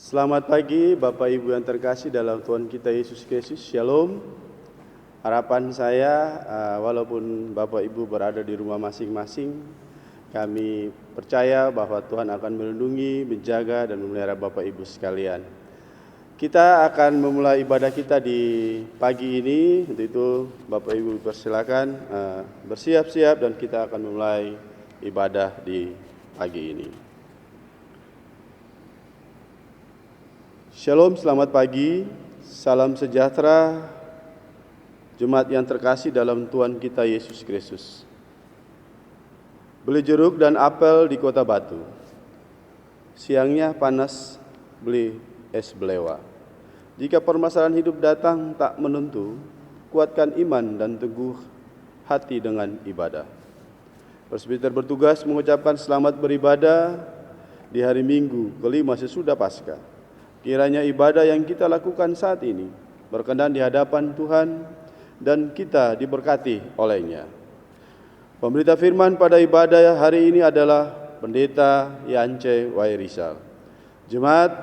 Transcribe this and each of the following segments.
Selamat pagi Bapak Ibu yang terkasih dalam Tuhan kita Yesus Kristus. Shalom. Harapan saya walaupun Bapak Ibu berada di rumah masing-masing, kami percaya bahwa Tuhan akan melindungi, menjaga dan memelihara Bapak Ibu sekalian. Kita akan memulai ibadah kita di pagi ini. Untuk itu Bapak Ibu persilakan bersiap-siap dan kita akan memulai ibadah di pagi ini. Shalom, selamat pagi, salam sejahtera, jemaat yang terkasih dalam Tuhan kita Yesus Kristus. Beli jeruk dan apel di kota Batu, siangnya panas beli es belewa. Jika permasalahan hidup datang tak menentu, kuatkan iman dan teguh hati dengan ibadah. Presbiter bertugas mengucapkan selamat beribadah di hari Minggu kelima sesudah Paskah. Kiranya ibadah yang kita lakukan saat ini berkenan di hadapan Tuhan dan kita diberkati olehnya. Pemberita firman pada ibadah hari ini adalah Pendeta Yance Wairisal. Jemaat,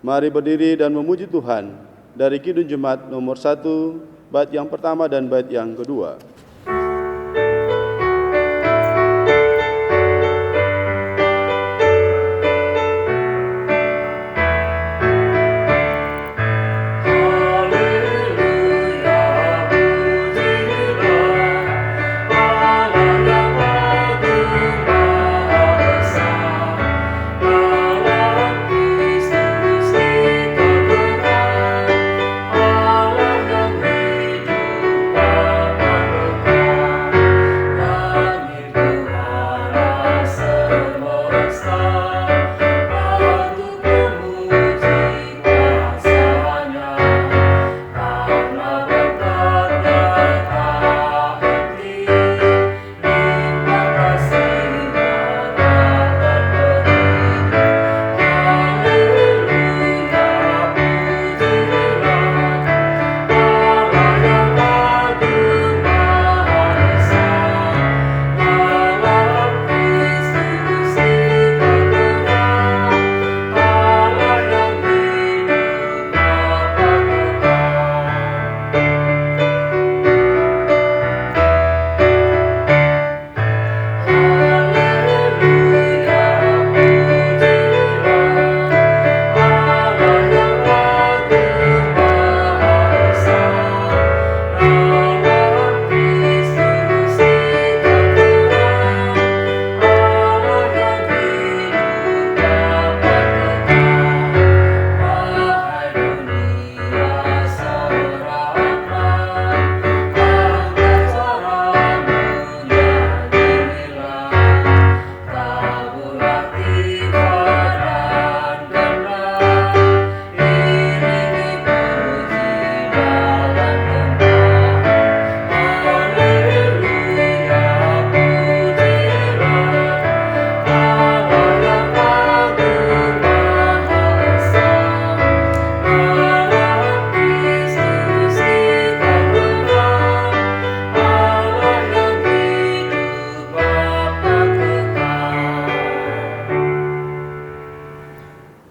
mari berdiri dan memuji Tuhan dari Kidung Jemaat nomor 1, bait yang pertama dan bait yang kedua.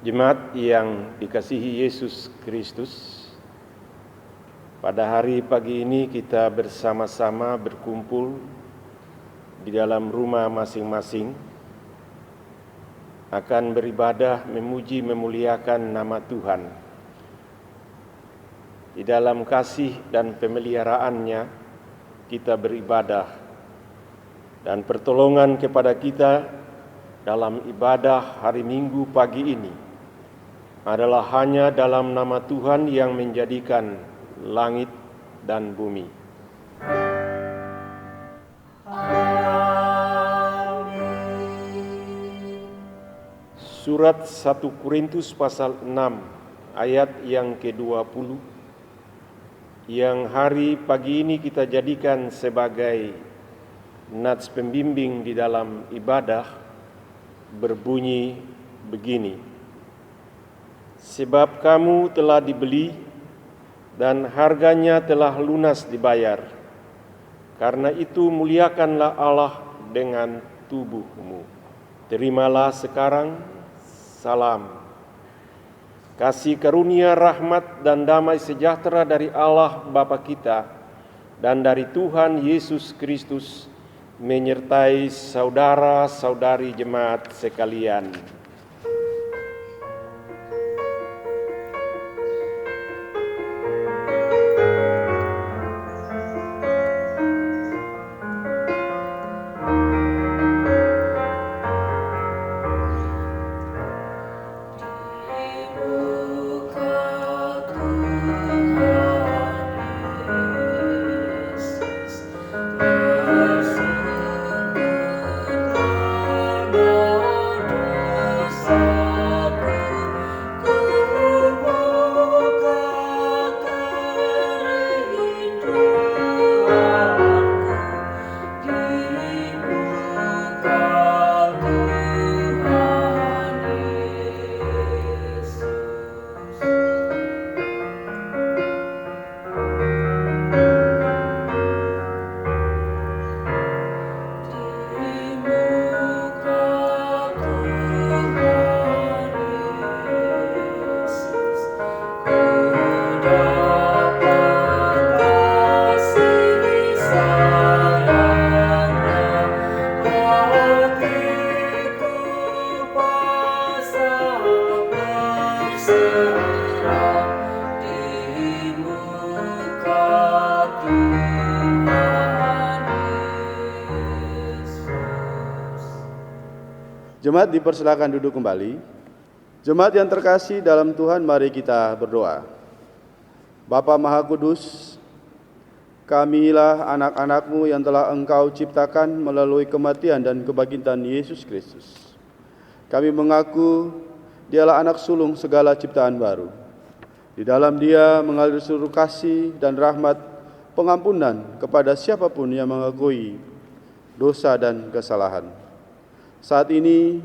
Jemaat yang dikasihi Yesus Kristus, pada hari pagi ini kita bersama-sama berkumpul di dalam rumah masing-masing akan beribadah memuji memuliakan nama Tuhan. Di dalam kasih dan pemeliharaannya kita beribadah, dan pertolongan kepada kita dalam ibadah hari Minggu pagi ini adalah hanya dalam nama Tuhan yang menjadikan langit dan bumi. Surat 1 Korintus pasal 6 ayat yang ke-20 yang hari pagi ini kita jadikan sebagai nats pembimbing di dalam ibadah berbunyi begini: sebab kamu telah dibeli dan harganya telah lunas dibayar. Karena itu muliakanlah Allah dengan tubuhmu. Terimalah sekarang salam. kasih karunia, rahmat, dan damai sejahtera dari Allah Bapa kita dan dari Tuhan Yesus Kristus menyertai saudara-saudari jemaat sekalian. Jemaat dipersilakan duduk kembali. Jemaat yang terkasih dalam Tuhan, mari kita berdoa. Bapa Maha Kudus, kamilah anak-anak-Mu yang telah Engkau ciptakan melalui kematian dan kebangkitan Yesus Kristus. Kami mengaku Dialah anak sulung segala ciptaan baru. Di dalam Dia mengalir seluruh kasih dan rahmat pengampunan kepada siapapun yang mengakui dosa dan kesalahan. Saat ini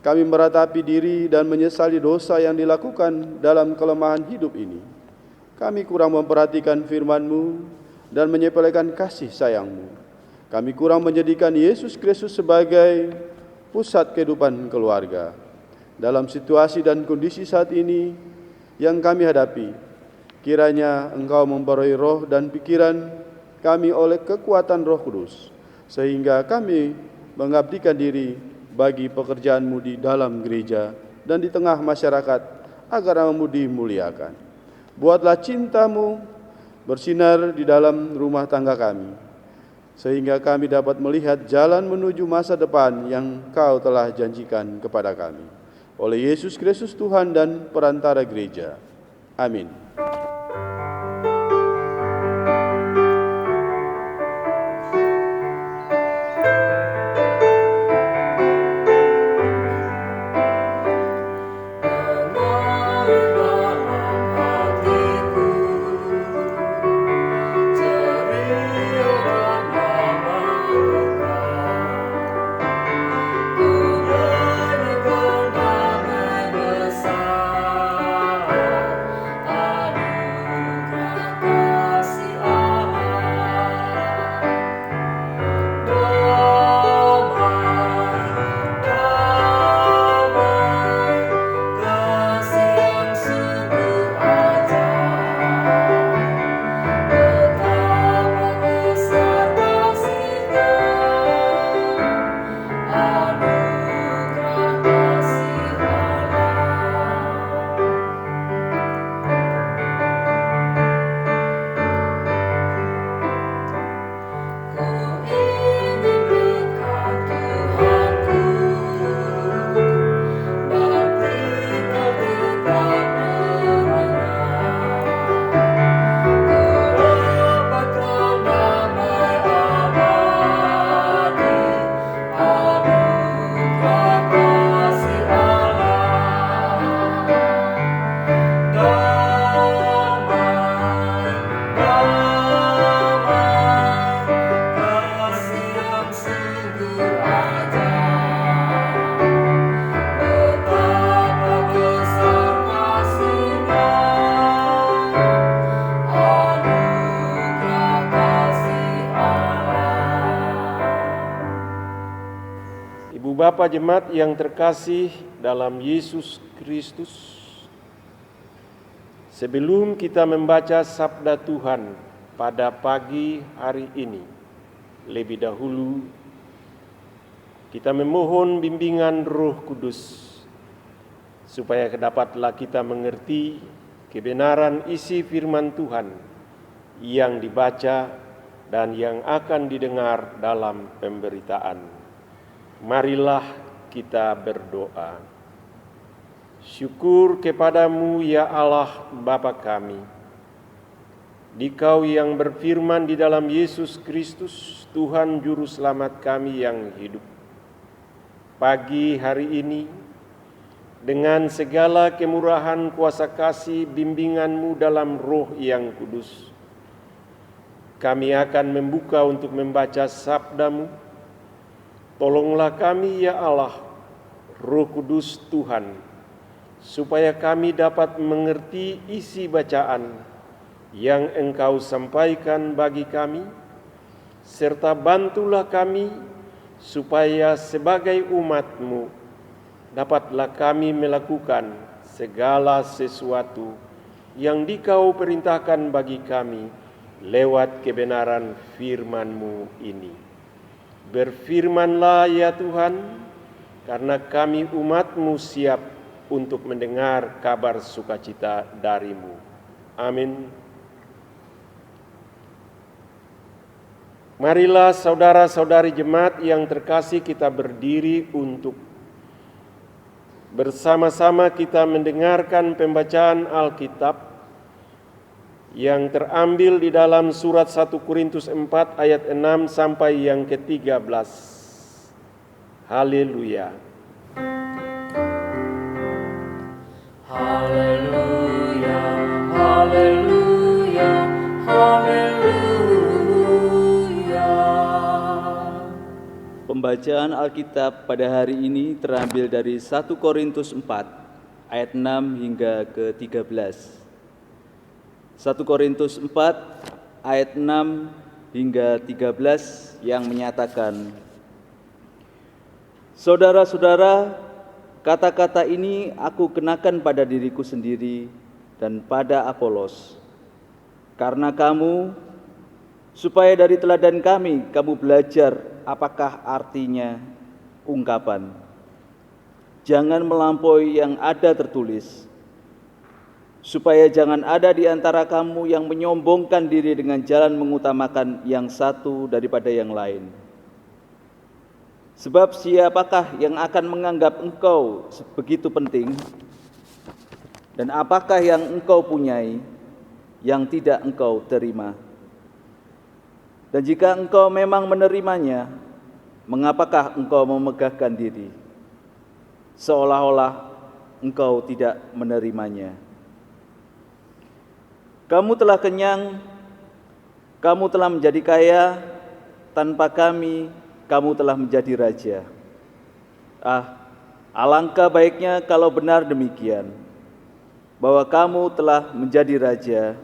kami meratapi diri dan menyesali dosa yang dilakukan dalam kelemahan hidup ini. Kami kurang memperhatikan firman-Mu dan menyepelekan kasih sayang-Mu. Kami kurang menjadikan Yesus Kristus sebagai pusat kehidupan keluarga. Dalam situasi dan kondisi saat ini yang kami hadapi, kiranya Engkau membaharui roh dan pikiran kami oleh kekuatan Roh Kudus, sehingga kami mengabdikan diri bagi pekerjaan-Mu di dalam gereja dan di tengah masyarakat agar nama-Mu dimuliakan. Buatlah cinta-Mu bersinar di dalam rumah tangga kami, sehingga kami dapat melihat jalan menuju masa depan yang Kau telah janjikan kepada kami. Oleh Yesus Kristus Tuhan dan perantara gereja. Amin. Bapak jemaat yang terkasih dalam Yesus Kristus, Sebelum kita membaca sabda Tuhan pada pagi hari ini, lebih dahulu kita memohon bimbingan Roh Kudus supaya dapatlah kita mengerti kebenaran isi firman Tuhan yang dibaca dan yang akan didengar dalam pemberitaan. Marilah kita berdoa. Syukur kepadamu ya Allah Bapa kami, Dikau yang berfirman di dalam Yesus Kristus, Tuhan Juru Selamat kami yang hidup. Pagi hari ini, dengan segala kemurahan kuasa kasih bimbingan-Mu dalam Roh yang kudus, kami akan membuka untuk membaca sabda-Mu. Tolonglah kami ya Allah, Roh Kudus Tuhan, supaya kami dapat mengerti isi bacaan yang Engkau sampaikan bagi kami, serta bantulah kami supaya sebagai umat-Mu dapatlah kami melakukan segala sesuatu yang Dikau perintahkan bagi kami lewat kebenaran firman-Mu ini. Berfirmanlah ya Tuhan, karena kami umat-Mu siap untuk mendengar kabar sukacita dari-Mu. Amin. Marilah saudara-saudari jemaat yang terkasih, kita berdiri untuk bersama-sama kita mendengarkan pembacaan Alkitab yang terambil di dalam surat 1 Korintus 4 ayat 6 sampai yang ke-13. Haleluya. Haleluya, haleluya, haleluya. Pembacaan Alkitab pada hari ini terambil dari 1 Korintus 4 ayat 6 hingga ke-13. 1 Korintus 4 ayat 6 hingga 13 yang menyatakan, Saudara-saudara, kata-kata ini aku kenakan pada diriku sendiri dan pada Apolos, karena kamu, supaya dari teladan kami kamu belajar apakah artinya ungkapan. Jangan melampaui yang ada tertulis, supaya jangan ada di antara kamu yang menyombongkan diri dengan jalan mengutamakan yang satu daripada yang lain. Sebab siapakah yang akan menganggap engkau begitu penting? Dan apakah yang engkau punyai yang tidak engkau terima? Dan jika engkau memang menerimanya, mengapakah engkau memegahkan diri seolah-olah engkau tidak menerimanya? Kamu telah kenyang, kamu telah menjadi kaya, tanpa kami kamu telah menjadi raja. Alangkah baiknya kalau benar demikian, bahwa kamu telah menjadi raja,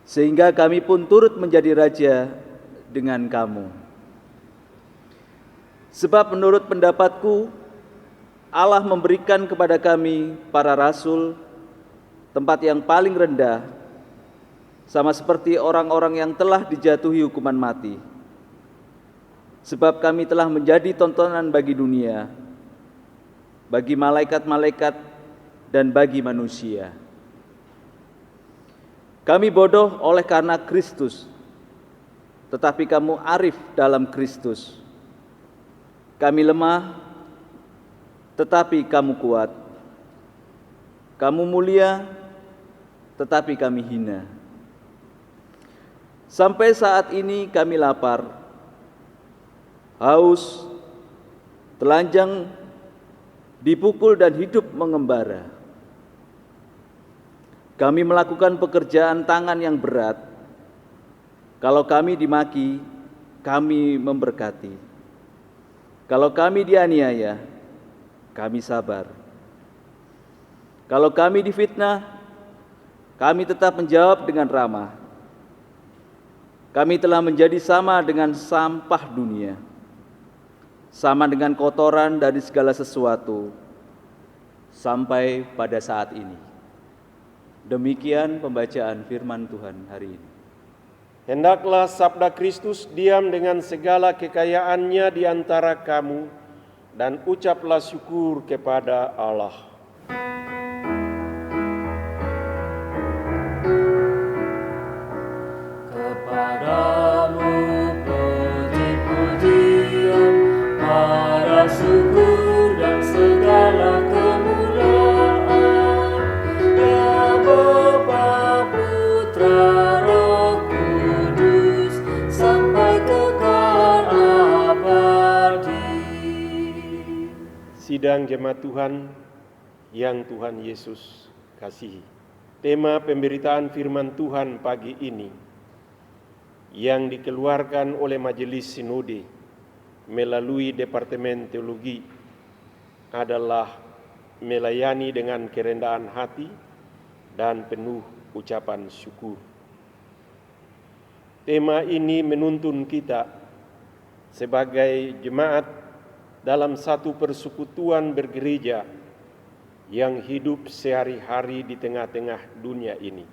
sehingga kami pun turut menjadi raja dengan kamu. Sebab menurut pendapatku, Allah memberikan kepada kami, para rasul, tempat yang paling rendah, sama seperti orang-orang yang telah dijatuhi hukuman mati. Sebab kami telah menjadi tontonan bagi dunia, bagi malaikat-malaikat, dan bagi manusia. Kami bodoh oleh karena Kristus, tetapi kamu arif dalam Kristus. Kami lemah, tetapi kamu kuat. Kamu mulia, tetapi kami hina. Sampai saat ini kami lapar, haus, telanjang, dipukul dan hidup mengembara. Kami melakukan pekerjaan tangan yang berat. Kalau kami dimaki, kami memberkati. Kalau kami dianiaya, kami sabar. Kalau kami difitnah, kami tetap menjawab dengan ramah. Kami telah menjadi sama dengan sampah dunia, sama dengan kotoran dari segala sesuatu, sampai pada saat ini. Demikian pembacaan firman Tuhan hari ini. Hendaklah sabda Kristus diam dengan segala kekayaannya di antara kamu, dan ucaplah syukur kepada Allah. Kepadamu puji-pujian, pada syukur dan segala kemuliaan, ya Bapa, Putra, Roh Kudus, sampai kekal abadi. Sidang Jemaat Tuhan yang Tuhan Yesus kasihi. Tema pemberitaan firman Tuhan pagi ini yang dikeluarkan oleh Majelis Sinode melalui Departemen Teologi adalah melayani dengan kerendahan hati dan penuh ucapan syukur. Tema ini menuntun kita sebagai jemaat dalam satu persekutuan bergereja yang hidup sehari-hari di tengah-tengah dunia ini.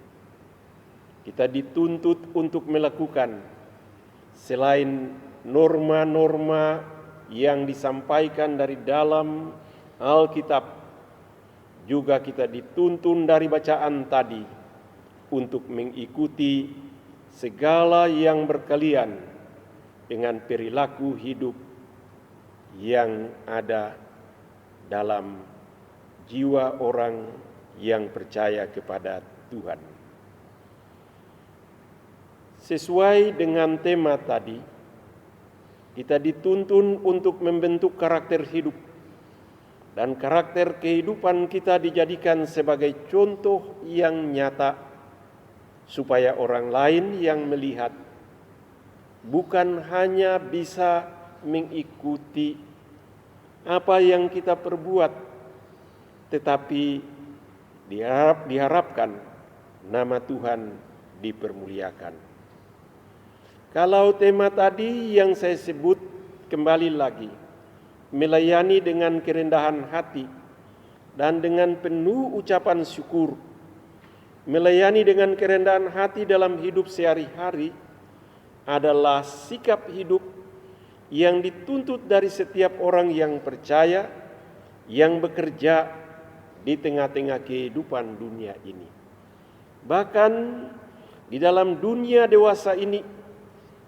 Kita dituntut untuk melakukan selain norma-norma yang disampaikan dari dalam Alkitab, juga kita dituntun dari bacaan tadi untuk mengikuti segala yang berkalian dengan perilaku hidup yang ada dalam jiwa orang yang percaya kepada Tuhan. Sesuai dengan tema tadi, kita dituntun untuk membentuk karakter hidup, dan karakter kehidupan kita dijadikan sebagai contoh yang nyata supaya orang lain yang melihat bukan hanya bisa mengikuti apa yang kita perbuat, tetapi diharapkan nama Tuhan dipermuliakan. Kalau tema tadi yang saya sebut kembali lagi, melayani dengan kerendahan hati dan dengan penuh ucapan syukur, melayani dengan kerendahan hati dalam hidup sehari-hari adalah sikap hidup yang dituntut dari setiap orang yang percaya, yang bekerja di tengah-tengah kehidupan dunia ini. Bahkan di dalam dunia dewasa ini,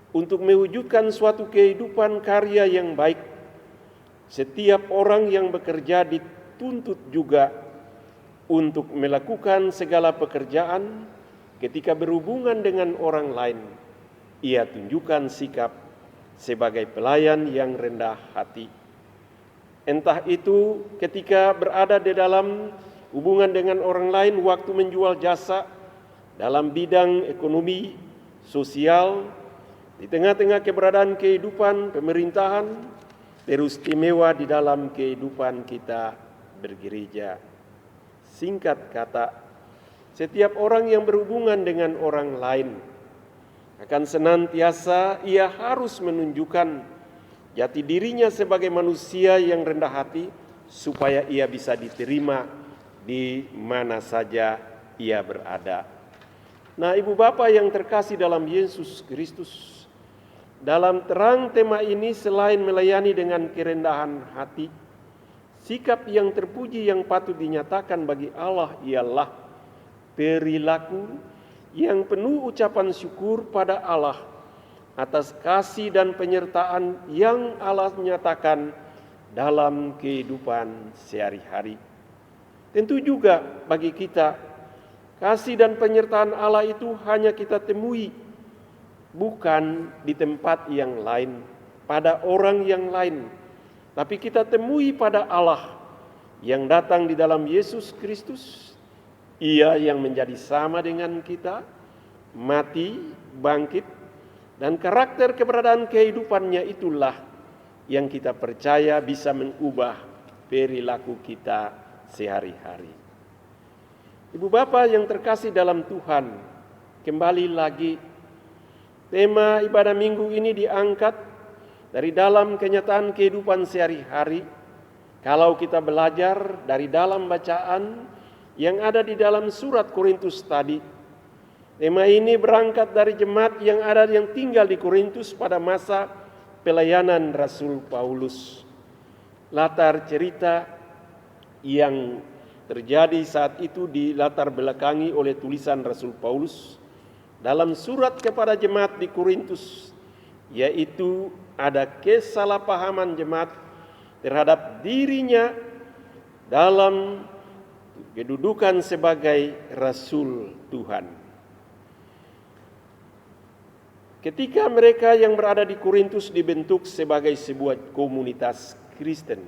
untuk mewujudkan suatu kehidupan karya yang baik, setiap orang yang bekerja dituntut juga untuk melakukan segala pekerjaan ketika berhubungan dengan orang lain. Ia tunjukkan sikap sebagai pelayan yang rendah hati. Entah itu ketika berada di dalam hubungan dengan orang lain, waktu menjual jasa dalam bidang ekonomi, sosial, di tengah-tengah keberadaan kehidupan pemerintahan, teristimewa di dalam kehidupan kita bergereja. Singkat kata, setiap orang yang berhubungan dengan orang lain akan senantiasa ia harus menunjukkan jati dirinya sebagai manusia yang rendah hati, supaya ia bisa diterima di mana saja ia berada. Nah, Ibu Bapa yang terkasih dalam Yesus Kristus, dalam terang tema ini selain melayani dengan kerendahan hati, sikap yang terpuji yang patut dinyatakan bagi Allah ialah perilaku yang penuh ucapan syukur pada Allah atas kasih dan penyertaan yang Allah nyatakan dalam kehidupan sehari-hari. Tentu juga bagi kita, kasih dan penyertaan Allah itu hanya kita temui bukan di tempat yang lain, pada orang yang lain, tapi kita temui pada Allah yang datang di dalam Yesus Kristus. Ia yang menjadi sama dengan kita, mati, bangkit, dan karakter keberadaan kehidupannya itulah yang kita percaya bisa mengubah perilaku kita sehari-hari. Ibu Bapa yang terkasih dalam Tuhan, kembali lagi tema ibadah minggu ini diangkat dari dalam kenyataan kehidupan sehari-hari. Kalau kita belajar dari dalam bacaan yang ada di dalam surat Korintus tadi. Tema ini berangkat dari jemaat yang tinggal di Korintus pada masa pelayanan Rasul Paulus. Latar cerita yang terjadi saat itu dilatar belakangi oleh tulisan Rasul Paulus dalam surat kepada jemaat di Korintus, yaitu ada kesalahpahaman jemaat terhadap dirinya dalam kedudukan sebagai Rasul Tuhan. Ketika mereka yang berada di Korintus dibentuk sebagai sebuah komunitas Kristen,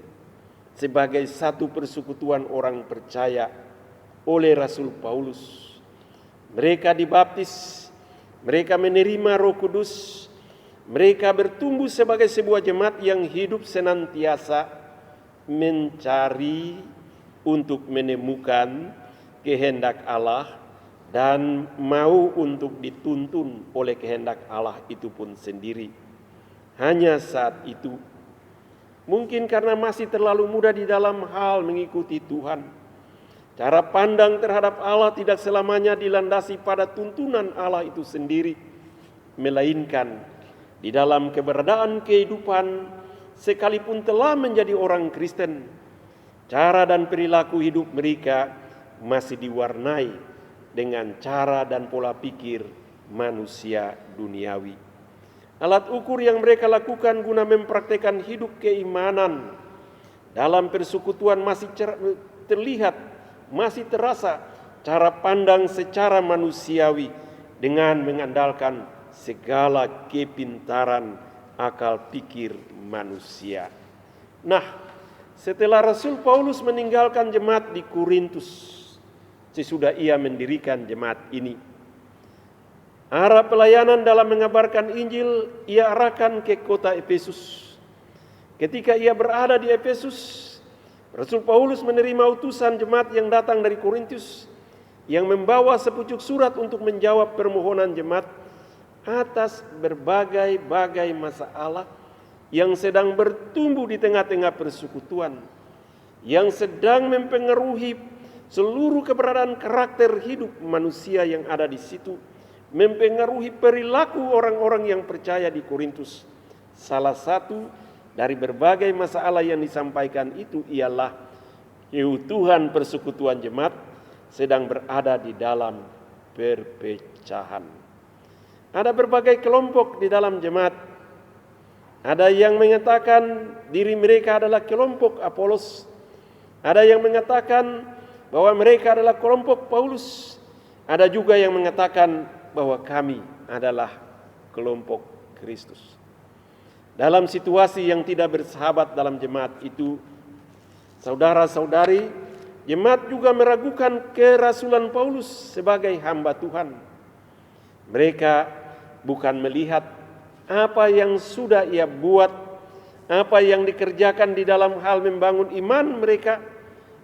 sebagai satu persekutuan orang percaya oleh Rasul Paulus, mereka dibaptis, mereka menerima Roh Kudus, mereka bertumbuh sebagai sebuah jemaat yang hidup senantiasa mencari untuk menemukan kehendak Allah dan mau untuk dituntun oleh kehendak Allah itu pun sendiri. Hanya saat itu, mungkin karena masih terlalu muda di dalam hal mengikuti Tuhan, cara pandang terhadap Allah tidak selamanya dilandasi pada tuntunan Allah itu sendiri, melainkan di dalam keberadaan kehidupan sekalipun telah menjadi orang Kristen, cara dan perilaku hidup mereka masih diwarnai dengan cara dan pola pikir manusia duniawi. Alat ukur yang mereka lakukan guna mempraktekkan hidup keimanan dalam persekutuan masih terlihat, masih terasa cara pandang secara manusiawi dengan mengandalkan segala kepintaran akal pikir manusia. Nah, setelah Rasul Paulus meninggalkan jemaat di Korintus, sesudah ia mendirikan jemaat ini, arah pelayanan dalam mengabarkan Injil ia arahkan ke kota Efesus. Ketika ia berada di Efesus, Rasul Paulus menerima utusan jemaat yang datang dari Korintus yang membawa sepucuk surat untuk menjawab permohonan jemaat atas berbagai-bagai masalah yang sedang bertumbuh di tengah-tengah persekutuan, yang sedang mempengaruhi seluruh keberadaan karakter hidup manusia yang ada di situ, mempengaruhi perilaku orang-orang yang percaya di Korintus. Salah satu dari berbagai masalah yang disampaikan itu ialah keutuhan persekutuan jemaat sedang berada di dalam perpecahan. Ada berbagai kelompok di dalam jemaat. Ada yang mengatakan diri mereka adalah kelompok Apolos. Ada yang mengatakan bahwa mereka adalah kelompok Paulus. Ada juga yang mengatakan bahwa kami adalah kelompok Kristus. Dalam situasi yang tidak bersahabat dalam jemaat itu, saudara-saudari, jemaat juga meragukan kerasulan Paulus sebagai hamba Tuhan. Mereka bukan melihat apa yang sudah ia buat, apa yang dikerjakan di dalam hal membangun iman mereka,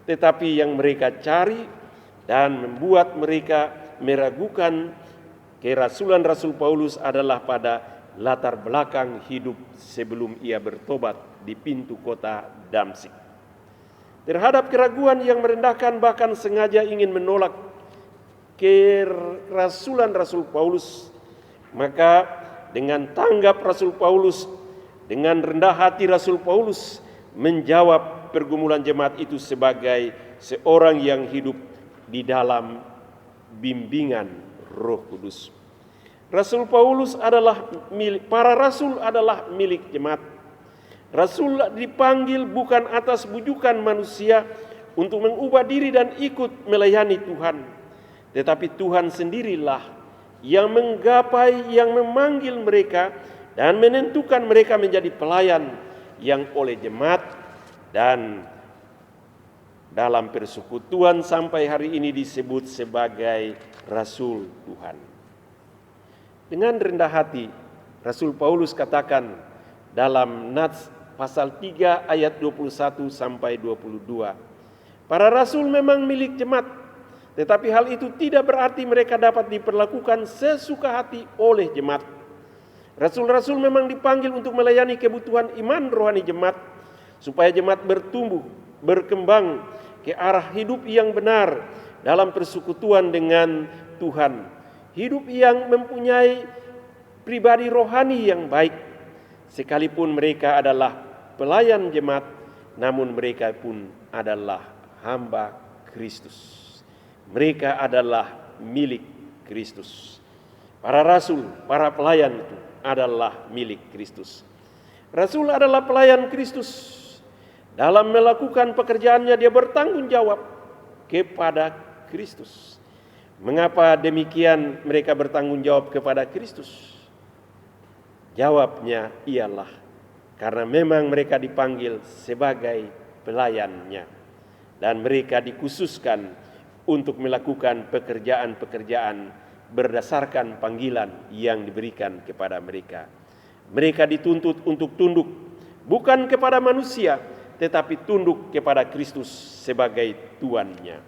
tetapi yang mereka cari dan membuat mereka meragukan kerasulan Rasul Paulus adalah pada latar belakang hidup sebelum ia bertobat di pintu kota Damsyik. Terhadap keraguan yang merendahkan bahkan sengaja ingin menolak kerasulan Rasul Paulus, maka dengan tanggap Rasul Paulus, dengan rendah hati Rasul Paulus menjawab pergumulan jemaat itu sebagai seorang yang hidup di dalam bimbingan Roh Kudus. Rasul Paulus adalah para rasul adalah milik jemaat. Rasul dipanggil bukan atas bujukan manusia untuk mengubah diri dan ikut melayani Tuhan, tetapi Tuhan sendirilah yang menggapai, yang memanggil mereka dan menentukan mereka menjadi pelayan yang oleh jemaat dan dalam persekutuan sampai hari ini disebut sebagai Rasul Tuhan. Dengan rendah hati, Rasul Paulus katakan dalam Nats pasal 3 ayat 21 sampai 22, para rasul memang milik jemaat, tetapi hal itu tidak berarti mereka dapat diperlakukan sesuka hati oleh jemaat. Rasul-rasul memang dipanggil untuk melayani kebutuhan iman rohani jemaat, supaya jemaat bertumbuh, berkembang ke arah hidup yang benar dalam persekutuan dengan Tuhan. Hidup yang mempunyai pribadi rohani yang baik. Sekalipun mereka adalah pelayan jemaat, namun mereka pun adalah hamba Kristus. Mereka adalah milik Kristus. Para rasul, para pelayan itu adalah milik Kristus. Rasul adalah pelayan Kristus. Dalam melakukan pekerjaannya dia bertanggung jawab kepada Kristus. Mengapa demikian mereka bertanggung jawab kepada Kristus? Jawabnya ialah karena memang mereka dipanggil sebagai pelayannya. Dan mereka dikhususkan untuk melakukan pekerjaan-pekerjaan berdasarkan panggilan yang diberikan kepada mereka. Mereka dituntut untuk tunduk bukan kepada manusia, tetapi tunduk kepada Kristus sebagai Tuannya.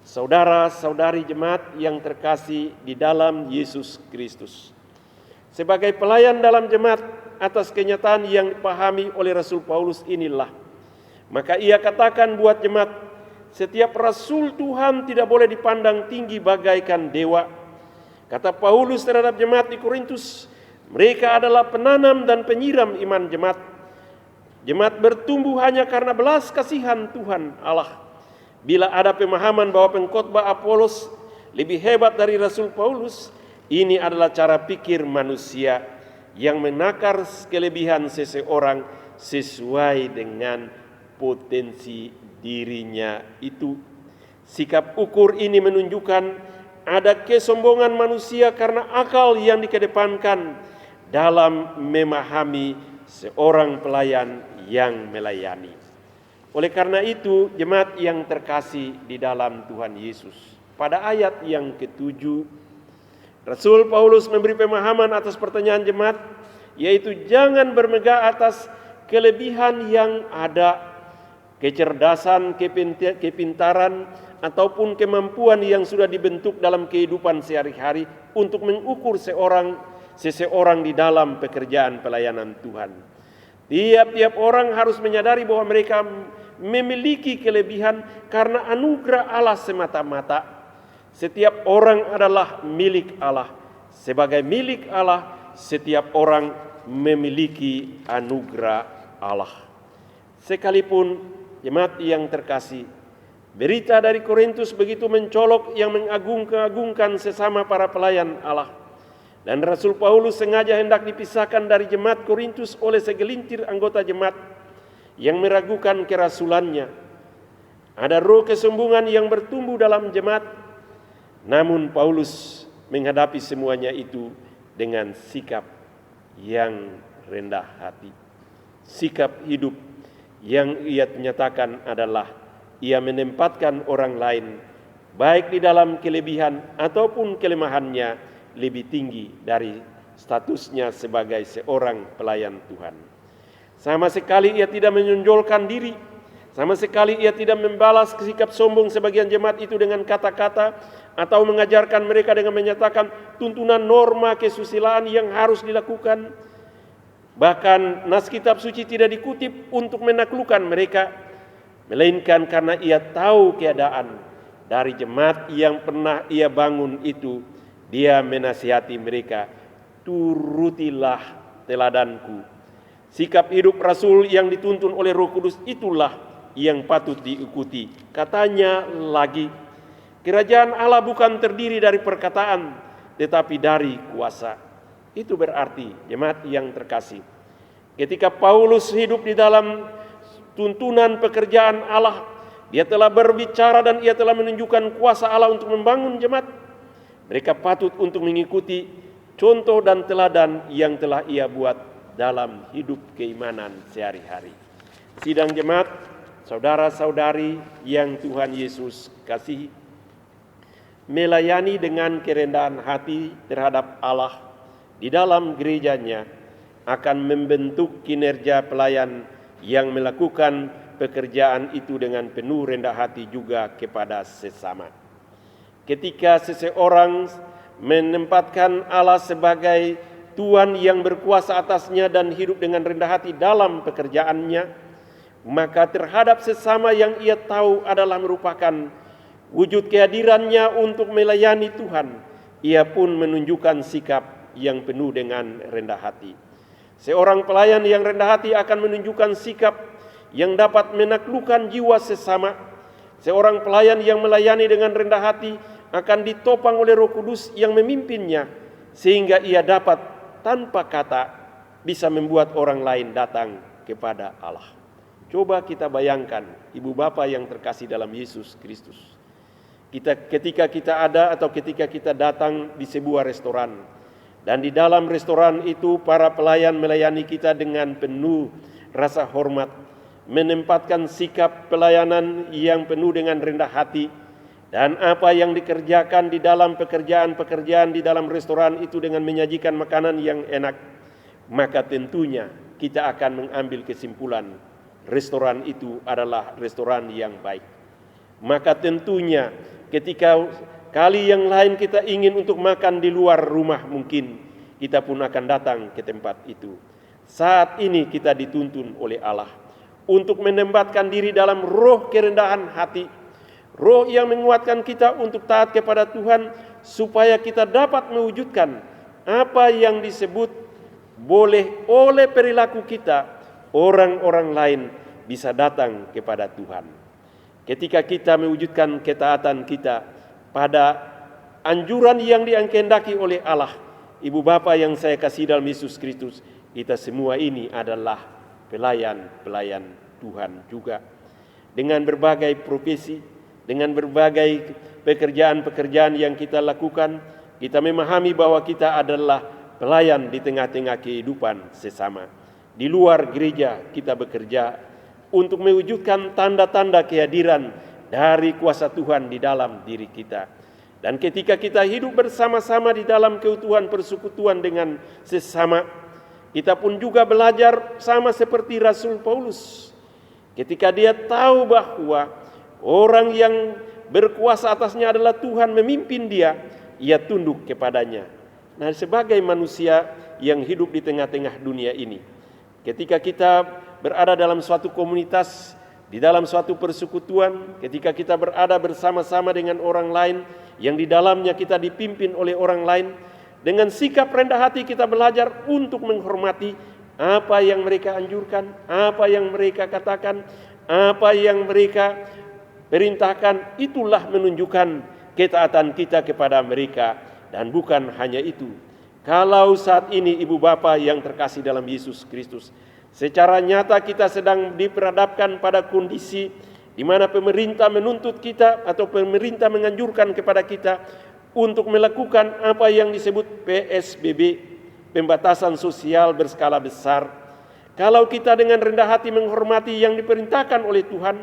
Saudara-saudari jemaat yang terkasih di dalam Yesus Kristus, sebagai pelayan dalam jemaat atas kenyataan yang dipahami oleh Rasul Paulus inilah, maka ia katakan buat jemaat, setiap rasul Tuhan tidak boleh dipandang tinggi bagaikan dewa. Kata Paulus terhadap jemaat di Korintus, mereka adalah penanam dan penyiram iman jemaat. Jemaat bertumbuh hanya karena belas kasihan Tuhan Allah. Bila ada pemahaman bahwa pengkhotbah Apolos lebih hebat dari Rasul Paulus, ini adalah cara pikir manusia yang menakar kelebihan seseorang sesuai dengan potensi dirinya itu. Sikap ukur ini menunjukkan ada kesombongan manusia karena akal yang dikedepankan dalam memahami seorang pelayan yang melayani. Oleh karena itu, jemaat yang terkasih di dalam Tuhan Yesus, pada ayat yang ke-7, Rasul Paulus memberi pemahaman atas pertanyaan jemaat, yaitu jangan bermegah atas kelebihan yang ada, kecerdasan, kepintaran, ataupun kemampuan yang sudah dibentuk dalam kehidupan sehari-hari untuk mengukur seseorang di dalam pekerjaan pelayanan Tuhan. Tiap-tiap orang harus menyadari bahwa mereka memiliki kelebihan karena anugerah Allah semata-mata. Setiap orang adalah milik Allah. Sebagai milik Allah, setiap orang memiliki anugerah Allah. Sekalipun jemaat yang terkasih, berita dari Korintus begitu mencolok yang mengagung-agungkan sesama para pelayan Allah. Dan Rasul Paulus sengaja hendak dipisahkan dari jemaat Korintus oleh segelintir anggota jemaat yang meragukan kerasulannya. Ada roh kesombongan yang bertumbuh dalam jemaat. Namun Paulus menghadapi semuanya itu dengan sikap yang rendah hati. Sikap hidup yang ia nyatakan adalah ia menempatkan orang lain baik di dalam kelebihan ataupun kelemahannya lebih tinggi dari statusnya sebagai seorang pelayan Tuhan. Sama sekali ia tidak menonjolkan diri. Sama sekali ia tidak membalas sikap sombong sebagian jemaat itu dengan kata-kata atau mengajarkan mereka dengan menyatakan tuntunan norma kesusilaan yang harus dilakukan. Bahkan nas kitab suci tidak dikutip untuk menaklukkan mereka, melainkan karena ia tahu keadaan dari jemaat yang pernah ia bangun itu. Dia menasihati mereka, turutilah teladanku. Sikap hidup Rasul yang dituntun oleh Roh Kudus itulah yang patut diikuti. Katanya lagi, kerajaan Allah bukan terdiri dari perkataan, tetapi dari kuasa. Itu berarti jemaat yang terkasih, ketika Paulus hidup di dalam tuntunan pekerjaan Allah, dia telah berbicara dan ia telah menunjukkan kuasa Allah untuk membangun jemaat. Mereka patut untuk mengikuti contoh dan teladan yang telah ia buat dalam hidup keimanan sehari-hari. Sidang jemaat, saudara-saudari yang Tuhan Yesus kasihi, melayani dengan kerendahan hati terhadap Allah di dalam gerejanya akan membentuk kinerja pelayan yang melakukan pekerjaan itu dengan penuh rendah hati juga kepada sesama. Ketika seseorang menempatkan Allah sebagai Tuhan yang berkuasa atasnya dan hidup dengan rendah hati dalam pekerjaannya, maka terhadap sesama yang ia tahu adalah merupakan wujud kehadirannya untuk melayani Tuhan, ia pun menunjukkan sikap yang penuh dengan rendah hati. Seorang pelayan yang rendah hati akan menunjukkan sikap yang dapat menaklukkan jiwa sesama. Seorang pelayan yang melayani dengan rendah hati akan ditopang oleh Roh Kudus yang memimpinnya, sehingga ia dapat tanpa kata bisa membuat orang lain datang kepada Allah. Coba kita bayangkan, ibu bapa yang terkasih dalam Yesus Kristus. Ketika kita ada atau ketika kita datang di sebuah restoran, dan di dalam restoran itu para pelayan melayani kita dengan penuh rasa hormat, menempatkan sikap pelayanan yang penuh dengan rendah hati, dan apa yang dikerjakan di dalam pekerjaan-pekerjaan di dalam restoran itu dengan menyajikan makanan yang enak, maka tentunya kita akan mengambil kesimpulan restoran itu adalah restoran yang baik. Maka tentunya ketika kali yang lain kita ingin untuk makan di luar rumah, mungkin kita pun akan datang ke tempat itu. Saat ini kita dituntun oleh Allah untuk menempatkan diri dalam roh kerendahan hati, roh yang menguatkan kita untuk taat kepada Tuhan, supaya kita dapat mewujudkan apa yang disebut boleh oleh perilaku kita, orang-orang lain bisa datang kepada Tuhan. Ketika kita mewujudkan ketaatan kita pada anjuran yang dikehendaki oleh Allah, ibu bapa yang saya kasih dalam Yesus Kristus, kita semua ini adalah pelayan-pelayan Tuhan juga. Dengan berbagai profesi, dengan berbagai pekerjaan-pekerjaan yang kita lakukan, kita memahami bahwa kita adalah pelayan di tengah-tengah kehidupan sesama. Di luar gereja kita bekerja untuk mewujudkan tanda-tanda kehadiran dari kuasa Tuhan di dalam diri kita. Dan ketika kita hidup bersama-sama di dalam keutuhan persekutuan dengan sesama, kita pun juga belajar sama seperti Rasul Paulus. Ketika dia tahu bahwa orang yang berkuasa atasnya adalah Tuhan memimpin dia, ia tunduk kepadanya. Nah, sebagai manusia yang hidup di tengah-tengah dunia ini, ketika kita berada dalam suatu komunitas, di dalam suatu persekutuan, ketika kita berada bersama-sama dengan orang lain yang di dalamnya kita dipimpin oleh orang lain, dengan sikap rendah hati kita belajar untuk menghormati apa yang mereka anjurkan, apa yang mereka katakan, apa yang mereka perintahkan. Itulah menunjukkan ketaatan kita kepada mereka. Dan bukan hanya itu, kalau saat ini ibu bapa yang terkasih dalam Yesus Kristus, secara nyata kita sedang diperhadapkan pada kondisi di mana pemerintah menuntut kita atau pemerintah menganjurkan kepada kita untuk melakukan apa yang disebut PSBB, pembatasan sosial berskala besar. Kalau kita dengan rendah hati menghormati yang diperintahkan oleh Tuhan,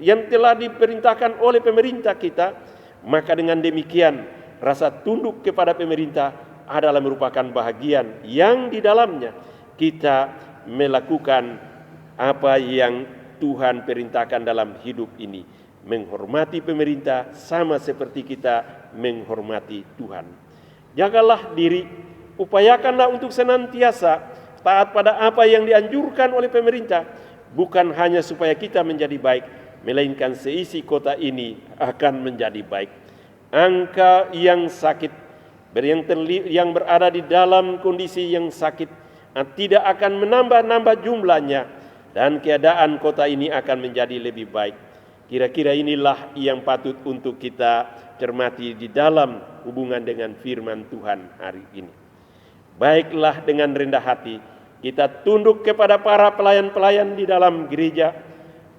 yang telah diperintahkan oleh pemerintah kita, maka dengan demikian rasa tunduk kepada pemerintah adalah merupakan bahagian yang di dalamnya kita melakukan apa yang Tuhan perintahkan dalam hidup ini. Menghormati pemerintah sama seperti kita menghormati Tuhan. Jagalah diri, upayakanlah untuk senantiasa taat pada apa yang dianjurkan oleh pemerintah, bukan hanya supaya kita menjadi baik, melainkan seisi kota ini akan menjadi baik. Angka yang sakit, yang berada di dalam kondisi yang sakit, tidak akan menambah jumlahnya, dan keadaan kota ini akan menjadi lebih baik. Kira-kira inilah yang patut untuk kita cermati di dalam hubungan dengan firman Tuhan hari ini. Baiklah dengan rendah hati kita tunduk kepada para pelayan-pelayan di dalam gereja.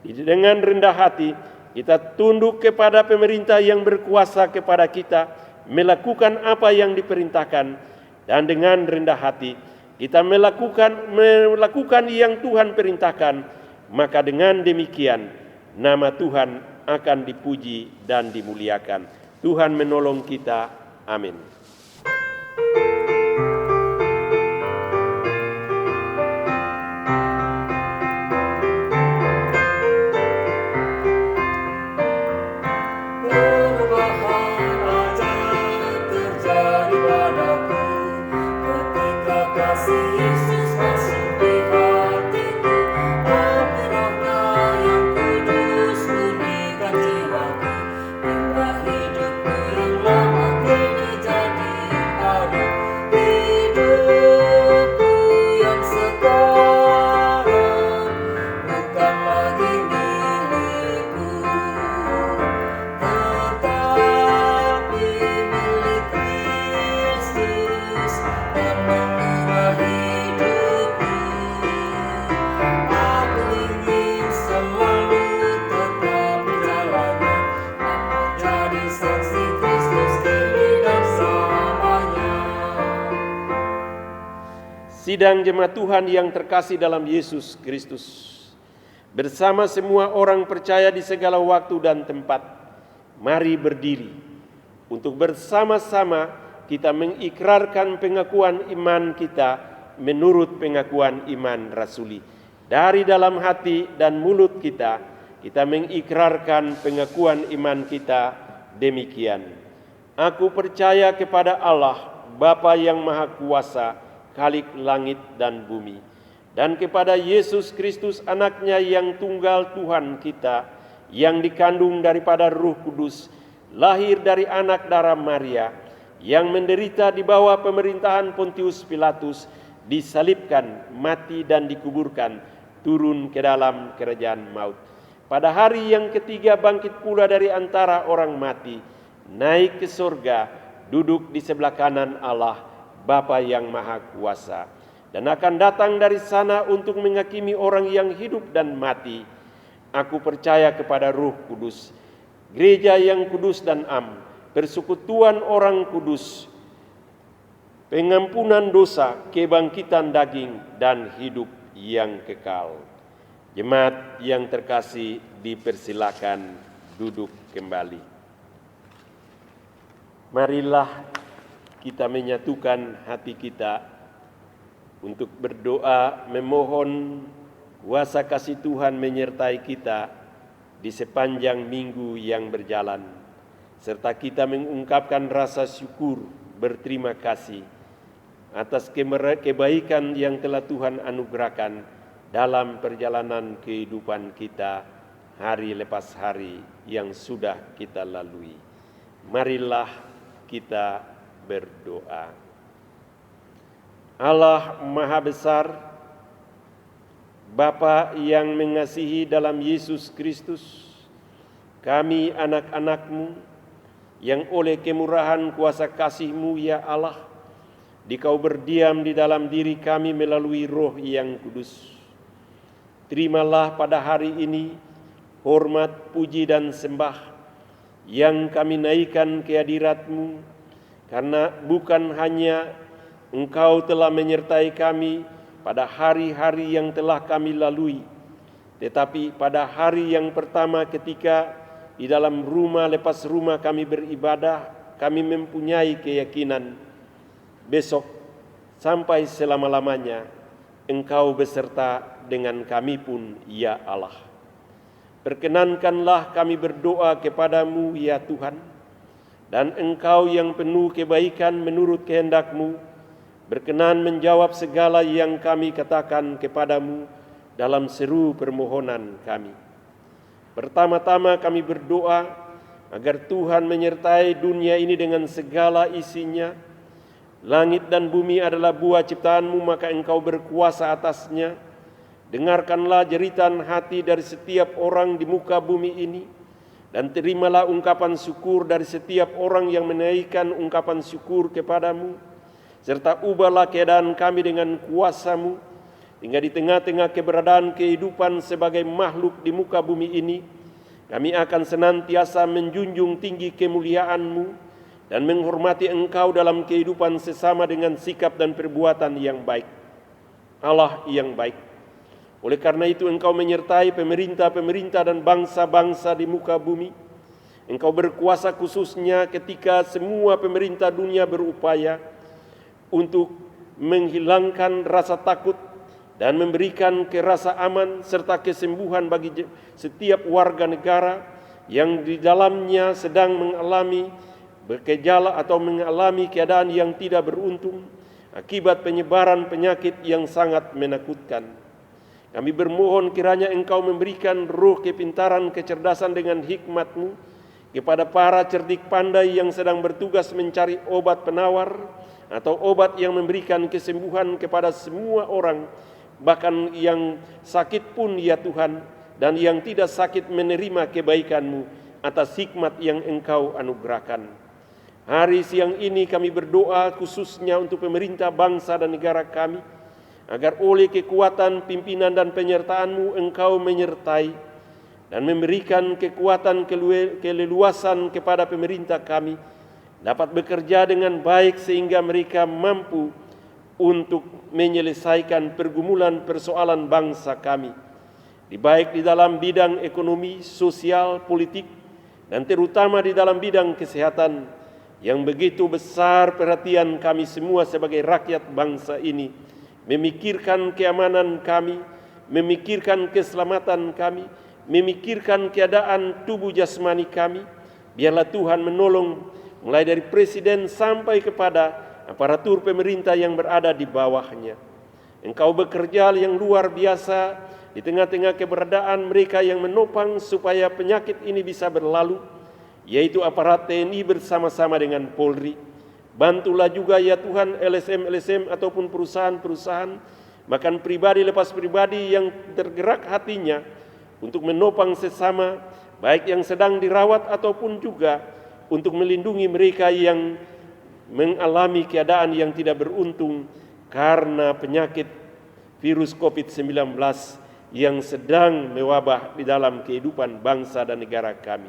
Dengan rendah hati kita tunduk kepada pemerintah yang berkuasa kepada kita, melakukan apa yang diperintahkan. Dan dengan rendah hati kita melakukan yang Tuhan perintahkan, maka dengan demikian nama Tuhan akan dipuji dan dimuliakan. Tuhan menolong kita. Amin. Hingga sidang jemaat Tuhan yang terkasih dalam Yesus Kristus, bersama semua orang percaya di segala waktu dan tempat, mari berdiri untuk bersama-sama kita mengikrarkan pengakuan iman kita menurut pengakuan iman rasuli. Dari dalam hati dan mulut kita mengikrarkan pengakuan iman kita demikian. Aku percaya kepada Allah, Bapa yang Maha Kuasa, Khalik langit dan bumi, dan kepada Yesus Kristus anaknya yang tunggal Tuhan kita, yang dikandung daripada Roh Kudus, lahir dari anak darah Maria, yang menderita di bawah pemerintahan Pontius Pilatus, disalibkan, mati dan dikuburkan, turun ke dalam kerajaan maut. Pada hari yang ketiga bangkit pula dari antara orang mati, naik ke surga, duduk di sebelah kanan Allah, Bapa yang Maha Kuasa, dan akan datang dari sana untuk menghakimi orang yang hidup dan mati. Aku percaya kepada Roh Kudus, gereja yang kudus dan am, persekutuan orang kudus, pengampunan dosa, kebangkitan daging, dan hidup yang kekal. Jemaat yang terkasih, dipersilakan duduk kembali. Marilah kita menyatukan hati kita untuk berdoa memohon kuasa kasih Tuhan menyertai kita di sepanjang minggu yang berjalan, serta kita mengungkapkan rasa syukur berterima kasih atas kebaikan yang telah Tuhan anugerahkan dalam perjalanan kehidupan kita hari lepas hari yang sudah kita lalui. Marilah kita berdoa. Allah Maha Besar, Bapa yang mengasihi dalam Yesus Kristus, kami anak-anak-Mu yang oleh kemurahan kuasa kasih-Mu ya Allah, Dikau berdiam di dalam diri kami melalui Roh yang kudus. Terimalah pada hari ini hormat, puji dan sembah yang kami naikkan ke hadirat-Mu, karena bukan hanya Engkau telah menyertai kami pada hari-hari yang telah kami lalui, tetapi pada hari yang pertama ketika di dalam rumah lepas rumah kami beribadah, kami mempunyai keyakinan besok sampai selama-lamanya Engkau beserta dengan kami pun ya Allah. Perkenankanlah kami berdoa kepadamu ya Tuhan, dan Engkau yang penuh kebaikan menurut kehendak-Mu, berkenan menjawab segala yang kami katakan kepadamu dalam seru permohonan kami. Pertama-tama kami berdoa agar Tuhan menyertai dunia ini dengan segala isinya. Langit dan bumi adalah buah ciptaan-Mu, maka Engkau berkuasa atasnya. Dengarkanlah jeritan hati dari setiap orang di muka bumi ini, dan terimalah ungkapan syukur dari setiap orang yang menaikkan ungkapan syukur kepadamu, serta ubahlah keadaan kami dengan kuasa-Mu, hingga di tengah-tengah keberadaan kehidupan sebagai makhluk di muka bumi ini, kami akan senantiasa menjunjung tinggi kemuliaan-Mu dan menghormati Engkau dalam kehidupan sesama dengan sikap dan perbuatan yang baik. Allah yang baik, oleh karena itu Engkau menyertai pemerintah-pemerintah dan bangsa-bangsa di muka bumi. Engkau berkuasa khususnya ketika semua pemerintah dunia berupaya untuk menghilangkan rasa takut dan memberikan rasa aman serta kesembuhan bagi setiap warga negara yang di dalamnya sedang mengalami bergejala atau mengalami keadaan yang tidak beruntung akibat penyebaran penyakit yang sangat menakutkan. Kami bermohon kiranya Engkau memberikan roh kepintaran, kecerdasan dengan hikmat-Mu kepada para cerdik pandai yang sedang bertugas mencari obat penawar atau obat yang memberikan kesembuhan kepada semua orang, bahkan yang sakit pun ya Tuhan, dan yang tidak sakit menerima kebaikan-Mu atas hikmat yang Engkau anugerahkan. Hari siang ini kami berdoa khususnya untuk pemerintah bangsa dan negara kami, agar oleh kekuatan pimpinan dan penyertaan-Mu Engkau menyertai dan memberikan kekuatan keleluasan kepada pemerintah kami dapat bekerja dengan baik sehingga mereka mampu untuk menyelesaikan pergumulan persoalan bangsa kami, baik di dalam bidang ekonomi, sosial, politik, dan terutama di dalam bidang kesehatan yang begitu besar perhatian kami semua sebagai rakyat bangsa ini, memikirkan keamanan kami, memikirkan keselamatan kami, memikirkan keadaan tubuh jasmani kami. Biarlah Tuhan menolong mulai dari presiden sampai kepada aparatur pemerintah yang berada di bawahnya. Engkau bekerja yang luar biasa di tengah-tengah keberadaan mereka yang menopang supaya penyakit ini bisa berlalu, yaitu aparat TNI bersama-sama dengan Polri. Bantulah juga ya Tuhan LSM ataupun perusahaan-perusahaan, bahkan pribadi lepas pribadi yang tergerak hatinya untuk menopang sesama, baik yang sedang dirawat ataupun juga untuk melindungi mereka yang mengalami keadaan yang tidak beruntung karena penyakit virus COVID-19 yang sedang mewabah di dalam kehidupan bangsa dan negara kami.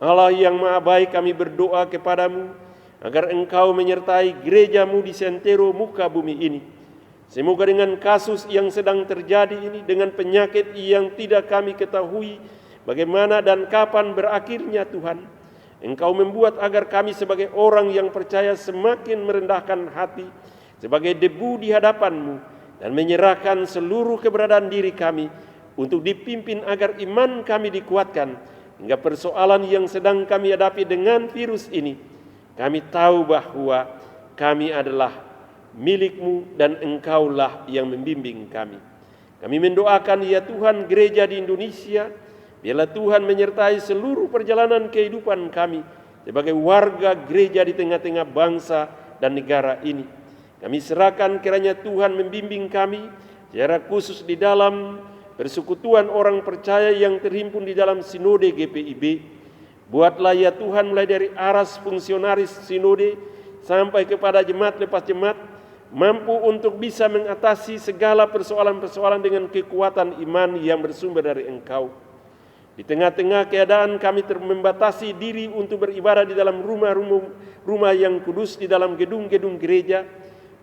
Allah yang Maha Baik, kami berdoa kepadamu agar Engkau menyertai gerejamu di sentero muka bumi ini. Semoga dengan kasus yang sedang terjadi ini, dengan penyakit yang tidak kami ketahui bagaimana dan kapan berakhirnya Tuhan, Engkau membuat agar kami sebagai orang yang percaya semakin merendahkan hati sebagai debu di hadapan-Mu dan menyerahkan seluruh keberadaan diri kami untuk dipimpin agar iman kami dikuatkan hingga persoalan yang sedang kami hadapi dengan virus ini, kami tahu bahwa kami adalah milik-Mu dan Engkaulah yang membimbing kami. Kami mendoakan ya Tuhan gereja di Indonesia, biarlah Tuhan menyertai seluruh perjalanan kehidupan kami sebagai warga gereja di tengah-tengah bangsa dan negara ini. Kami serahkan kiranya Tuhan membimbing kami secara khusus di dalam persekutuan orang percaya yang terhimpun di dalam sinode GPIB. Buatlah ya Tuhan mulai dari aras fungsionaris sinode sampai kepada jemaat lepas jemaat mampu untuk bisa mengatasi segala persoalan-persoalan dengan kekuatan iman yang bersumber dari Engkau. Di tengah-tengah keadaan kami membatasi diri untuk beribadah di dalam rumah yang kudus, di dalam gedung-gedung gereja,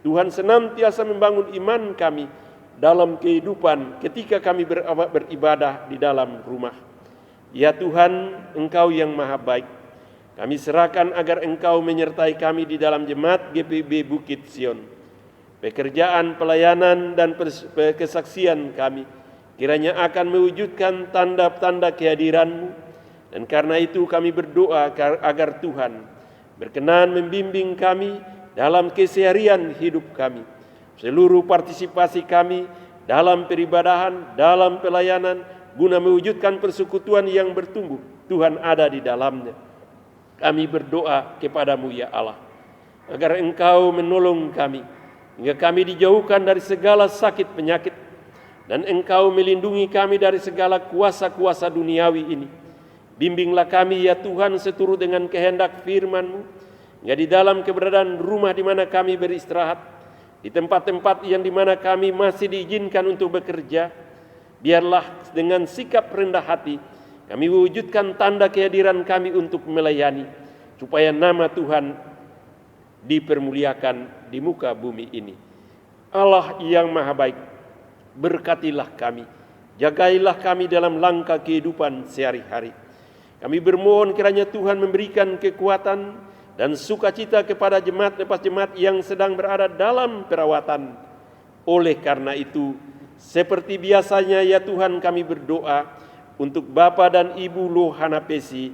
Tuhan senantiasa membangun iman kami dalam kehidupan ketika kami beribadah di dalam rumah. Ya Tuhan, Engkau yang Maha Baik, kami serahkan agar Engkau menyertai kami di dalam jemaat GPIB Bukit Sion. Pekerjaan, pelayanan, dan kesaksian kami kiranya akan mewujudkan tanda-tanda kehadiran-Mu, dan karena itu kami berdoa agar Tuhan berkenan membimbing kami dalam keseharian hidup kami. Seluruh partisipasi kami dalam peribadahan, dalam pelayanan, guna mewujudkan persekutuan yang bertumbuh, Tuhan ada di dalamnya. Kami berdoa kepadamu ya Allah, agar Engkau menolong kami, hingga kami dijauhkan dari segala sakit penyakit, dan Engkau melindungi kami dari segala kuasa-kuasa duniawi ini. Bimbinglah kami ya Tuhan seturut dengan kehendak firman-Mu, hingga di dalam keberadaan rumah di mana kami beristirahat, di tempat-tempat yang di mana kami masih diizinkan untuk bekerja, biarlah dengan sikap rendah hati kami wujudkan tanda kehadiran kami untuk melayani, supaya nama Tuhan dipermuliakan di muka bumi ini. Allah yang Maha Baik, berkatilah kami, jagailah kami dalam langkah kehidupan sehari-hari. Kami bermohon kiranya Tuhan memberikan kekuatan dan sukacita kepada jemaat lepas jemaat yang sedang berada dalam perawatan. Oleh karena itu, seperti biasanya ya Tuhan, kami berdoa untuk Bapak dan Ibu Lohana Pesi,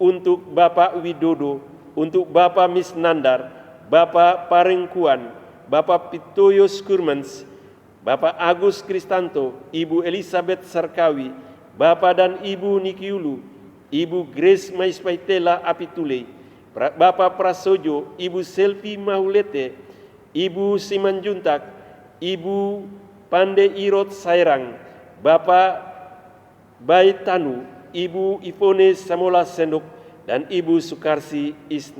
untuk Bapak Widodo, untuk Bapak Misnandar, Bapak Parengkuan, Bapak Pitoyos Kurmans, Bapak Agus Kristanto, Ibu Elizabeth Sarkawi, Bapak dan Ibu Nikiulu, Ibu Grace Maispaitela Apitule, Bapak Prasojo, Ibu Selvi Mahulete, Ibu Simanjuntak, Ibu Pande Irot Sairang, Bapak Baitanu, Ibu Ivone Samola Sendok, dan Ibu Sukarsi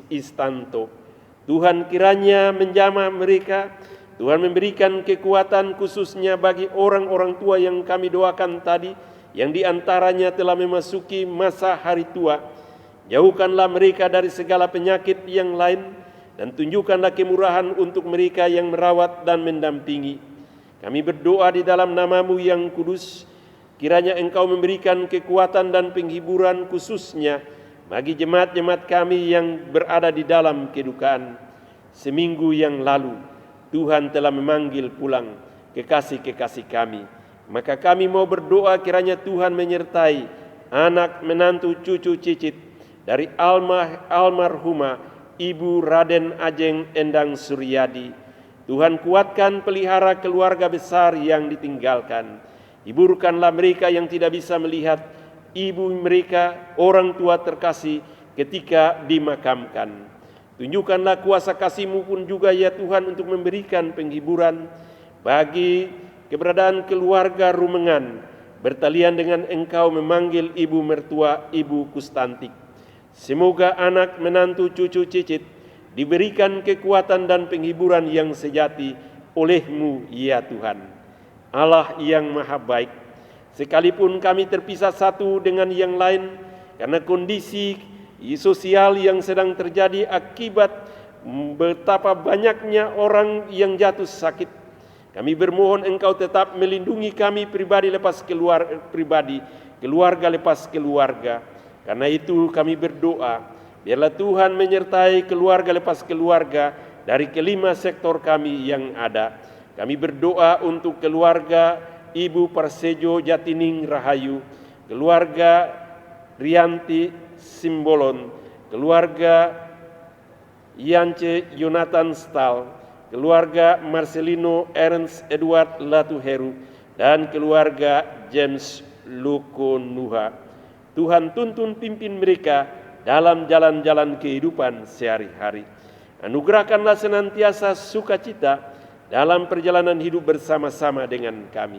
Istanto. Tuhan kiranya menjamah mereka, Tuhan memberikan kekuatan khususnya bagi orang-orang tua yang kami doakan tadi, yang diantaranya telah memasuki masa hari tua. Jauhkanlah mereka dari segala penyakit yang lain, dan tunjukkanlah kemurahan untuk mereka yang merawat dan mendampingi. Kami berdoa di dalam nama-Mu yang kudus, kiranya Engkau memberikan kekuatan dan penghiburan khususnya bagi jemaat-jemaat kami yang berada di dalam kedukaan. Seminggu yang lalu, Tuhan telah memanggil pulang kekasih-kekasih kami. Maka kami mau berdoa kiranya Tuhan menyertai anak, menantu, cucu, cicit dari almarhumah Ibu Raden Ajeng Endang Suryadi. Tuhan kuatkan pelihara keluarga besar yang ditinggalkan. Hiburkanlah mereka yang tidak bisa melihat ibu mereka, orang tua terkasih ketika dimakamkan. Tunjukkanlah kuasa kasih-Mu pun juga ya Tuhan untuk memberikan penghiburan bagi keberadaan keluarga Rumengan, bertalian dengan Engkau memanggil ibu mertua Ibu Kustantik. Semoga anak, menantu, cucu, cicit diberikan kekuatan dan penghiburan yang sejati oleh-Mu ya Tuhan. Allah yang maha baik, sekalipun kami terpisah satu dengan yang lain karena kondisi sosial yang sedang terjadi akibat betapa banyaknya orang yang jatuh sakit, kami bermohon Engkau tetap melindungi kami pribadi lepas keluarga lepas keluarga. Karena itu kami berdoa, biarlah Tuhan menyertai keluarga lepas keluarga dari kelima sektor kami yang ada. Kami berdoa untuk keluarga Ibu Parsejo Jatining Rahayu, keluarga Rianti Simbolon, keluarga Yance Yonatan Stal, keluarga Marcelino Ernst Edward Latuheru, dan keluarga James Loko Nuha. Tuhan tuntun pimpin mereka dalam jalan-jalan kehidupan sehari-hari. Anugerahkanlah senantiasa sukacita dalam perjalanan hidup bersama-sama dengan kami.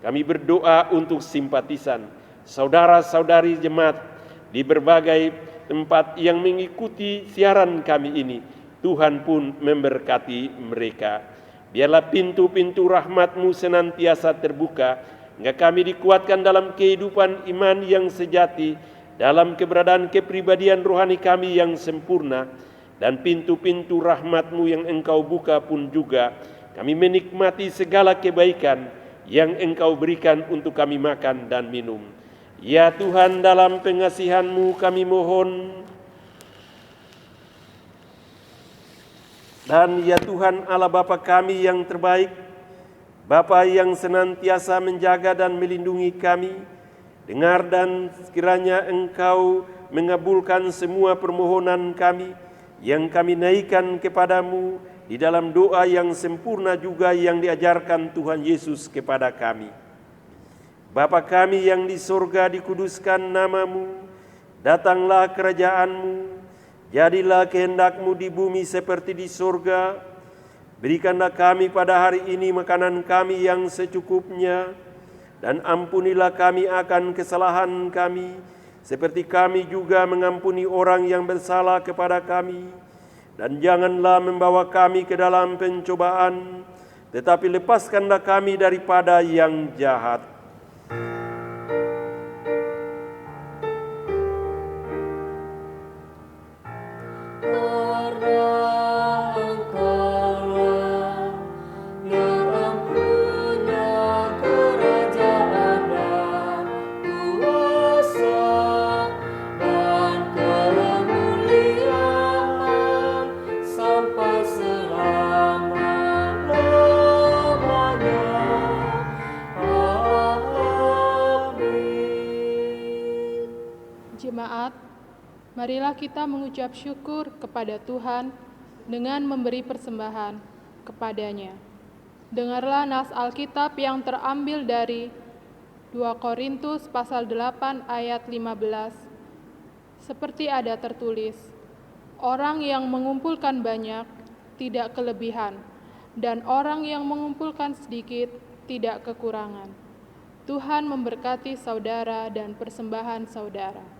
Kami berdoa untuk simpatisan, saudara-saudari jemaat di berbagai tempat yang mengikuti siaran kami ini. Tuhan pun memberkati mereka. Biarlah pintu-pintu rahmat-Mu senantiasa terbuka, hingga kami dikuatkan dalam kehidupan iman yang sejati, dalam keberadaan kepribadian rohani kami yang sempurna, dan pintu-pintu rahmat-Mu yang Engkau buka pun juga kami menikmati segala kebaikan yang Engkau berikan untuk kami makan dan minum. Ya Tuhan, dalam pengasihan-Mu kami mohon, dan ya Tuhan Allah Bapa kami yang terbaik, Bapa yang senantiasa menjaga dan melindungi kami, dengar dan sekiranya Engkau mengabulkan semua permohonan kami yang kami naikkan kepadamu di dalam doa yang sempurna juga yang diajarkan Tuhan Yesus kepada kami. Bapa kami yang di sorga, dikuduskan nama-Mu, datanglah kerajaan-Mu, jadilah kehendak-Mu di bumi seperti di sorga. Berikanlah kami pada hari ini makanan kami yang secukupnya, dan ampunilah kami akan kesalahan kami, seperti kami juga mengampuni orang yang bersalah kepada kami. Dan janganlah membawa kami ke dalam pencobaan, tetapi lepaskanlah kami daripada yang jahat. Jemaat, marilah kita mengucap syukur kepada Tuhan dengan memberi persembahan kepadanya. Dengarlah nas Alkitab yang terambil dari 2 Korintus pasal 8 ayat 15. Seperti ada tertulis, orang yang mengumpulkan banyak tidak kelebihan, dan orang yang mengumpulkan sedikit tidak kekurangan. Tuhan memberkati saudara dan persembahan saudara.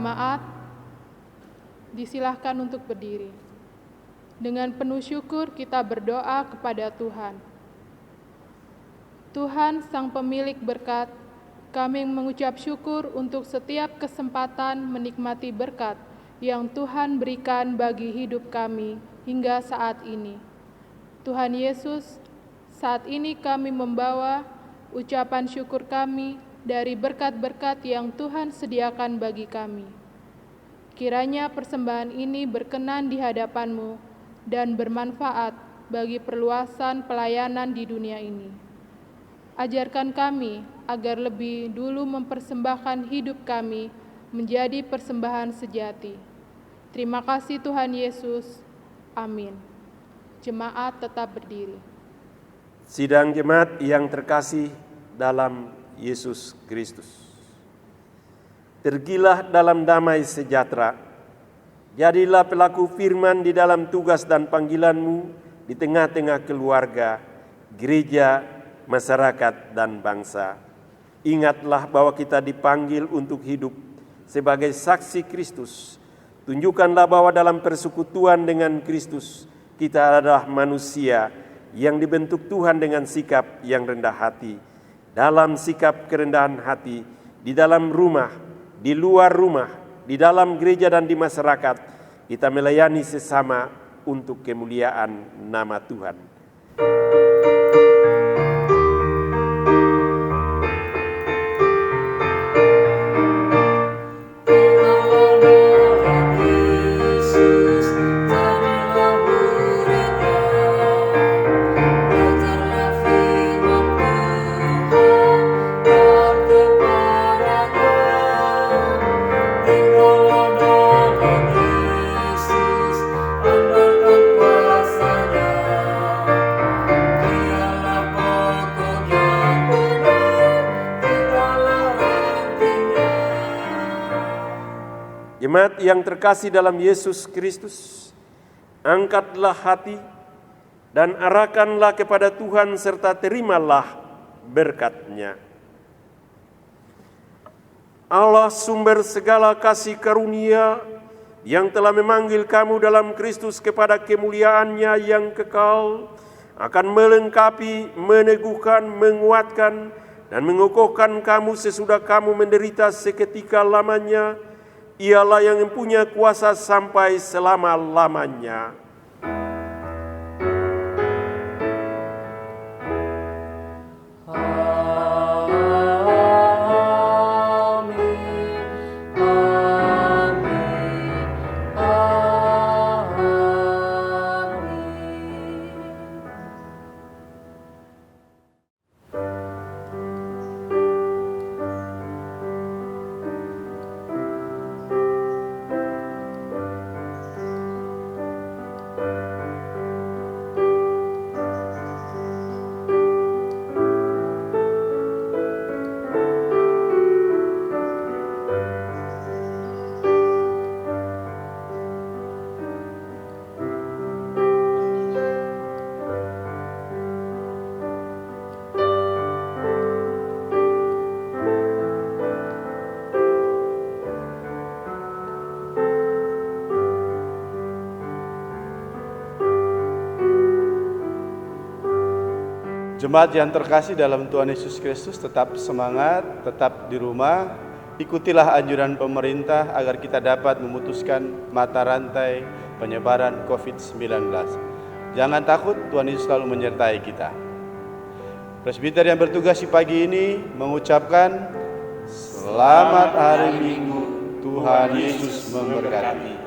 jemaat, disilahkan untuk berdiri. Dengan penuh syukur kita berdoa kepada Tuhan. Tuhan, Sang Pemilik berkat, kami mengucap syukur untuk setiap kesempatan menikmati berkat yang Tuhan berikan bagi hidup kami hingga saat ini. Tuhan Yesus, saat ini kami membawa ucapan syukur kami dari berkat-berkat yang Tuhan sediakan bagi kami. Kiranya persembahan ini berkenan di hadapan-Mu dan bermanfaat bagi perluasan pelayanan di dunia ini. Ajarkan kami agar lebih dulu mempersembahkan hidup kami menjadi persembahan sejati. Terima kasih Tuhan Yesus. Amin. Jemaat tetap berdiri. Sidang jemaat yang terkasih dalam Yesus Kristus. Pergilah dalam damai sejahtera. Jadilah pelaku firman di dalam tugas dan panggilanmu di tengah-tengah keluarga, gereja, masyarakat, dan bangsa. Ingatlah bahwa kita dipanggil untuk hidup sebagai saksi Kristus. Tunjukkanlah bahwa dalam persekutuan dengan Kristus, kita adalah manusia yang dibentuk Tuhan dengan sikap yang rendah hati. Dalam sikap kerendahan hati, di dalam rumah, di luar rumah, di dalam gereja dan di masyarakat, kita melayani sesama untuk kemuliaan nama Tuhan. Jemaat yang terkasih dalam Yesus Kristus, angkatlah hati dan arahkanlah kepada Tuhan serta terimalah berkat-Nya. Allah sumber segala kasih karunia yang telah memanggil kamu dalam Kristus kepada kemuliaan-Nya yang kekal, akan melengkapi, meneguhkan, menguatkan, dan mengokohkan kamu sesudah kamu menderita seketika lamanya. Ialah yang mempunyai kuasa sampai selama-lamanya. Jemaat yang terkasih dalam Tuhan Yesus Kristus, tetap semangat, tetap di rumah. Ikutilah anjuran pemerintah agar kita dapat memutuskan mata rantai penyebaran COVID-19. Jangan takut, Tuhan Yesus selalu menyertai kita. Presbiter yang bertugas di pagi ini mengucapkan selamat hari Minggu, Tuhan Yesus memberkati.